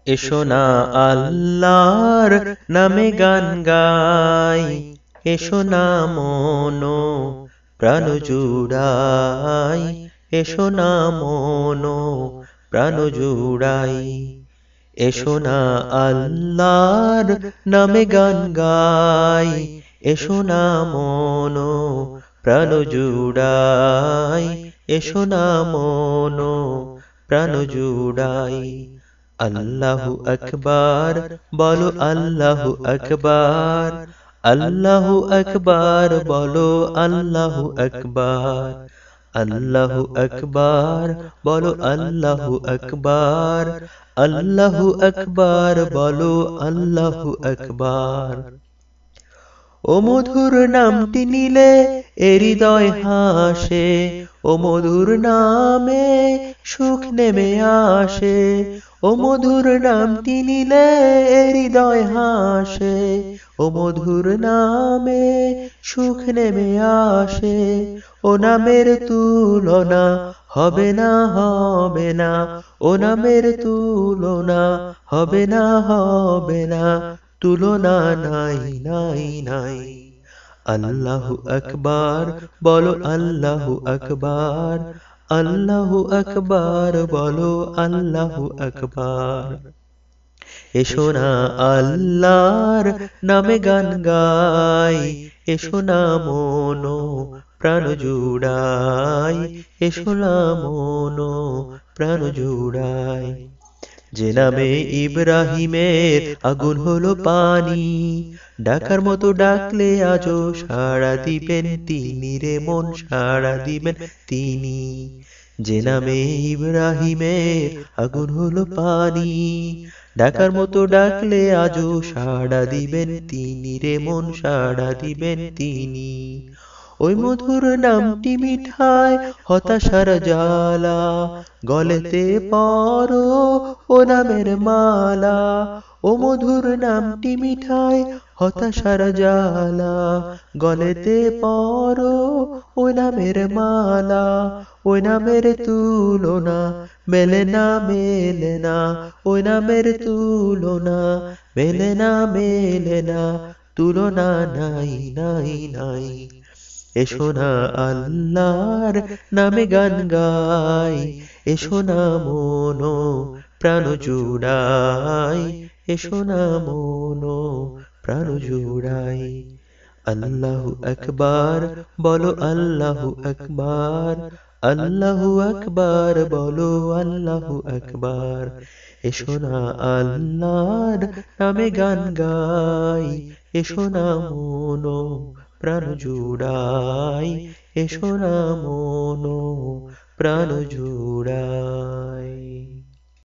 এসো না আল্লাহর নামে গান গাই, এসো না মনো প্রাণ জুড়াই, এসো না মনো প্রাণ জুড়াই। এসো না আল্লাহর নামে গান গাই, এসো না মনো প্রাণ জুড়াই, এসো না মনো প্রাণ জুড়াই। আল্লাহু আকবার বলো, আল্লাহু আকবার, আল্লাহু আকবার বলো, আল্লাহু আকবার, আল্লাহু আকবার বলো, আল্লাহু আকবার, আল্লাহু আকবার বলো, আল্লাহু আকবার। ও মধুর নামটি নিলে এ হৃদয় হাসে, ও মধুর নামে সুখ নেমে আসে, ও মধুর নামটি নিলে এ হৃদয় হাসে, ও মধুর নামে সুখ নেমে আসে। ও নামের তুলনা হবে না, হবে না, ও নামের তুলনা হবে না, হবে না, তুলনা নাই নাই নাই। আল্লাহু আকবার বলো, আল্লাহু আকবার, আল্লাহু আকবার বলো, আল্লাহু আকবার। এসো না আল্লাহর নামে গান গাই, এসো না মনো প্রাণ জুড়াই, এসো না মনো প্রাণ জুড়াই। যে নামে ইব্রাহিমের আগুন হলো পানি, ডাকার মতো ডাকলে আজও সাড়া দিবেন তিনি রে মন, সাড়া দিবেন তিনি। যে নামে ইব্রাহিমের আগুন হলো পানি, ডাকার মতো ডাকলে আজও সাড়া দিবেন তিনি রে মন, সাড়া দিবেন তিনি। ওই মধুর নামটি মিঠায় হতাশার জ্বালা, গলেতে পরো ও নামের মালা। ও মধুর নামটি মিঠায় হতাশার জ্বালা, গলেতে পরো ও নামের মালা। ওই নামের তুলনা মেলে না, মেলে না, ওই নামের তুলনা মেলে না, মেলে না, তুলনা নাই নাই নাই। এসো না আল্লাহর নামে গান গাই, এসো না মনো প্রাণ জুড়াই, এসো না মনো প্রাণ জুড়াই। আল্লাহু আকবার বলো, আল্লাহু আকবার, আল্লাহু আকবার বলো, আল্লাহু আকবার। এসো না আল্লাহর নামে গান গাই, এসো না মনো প্রাণ জুড়াই, এসো না মনো প্রাণ জুড়াই।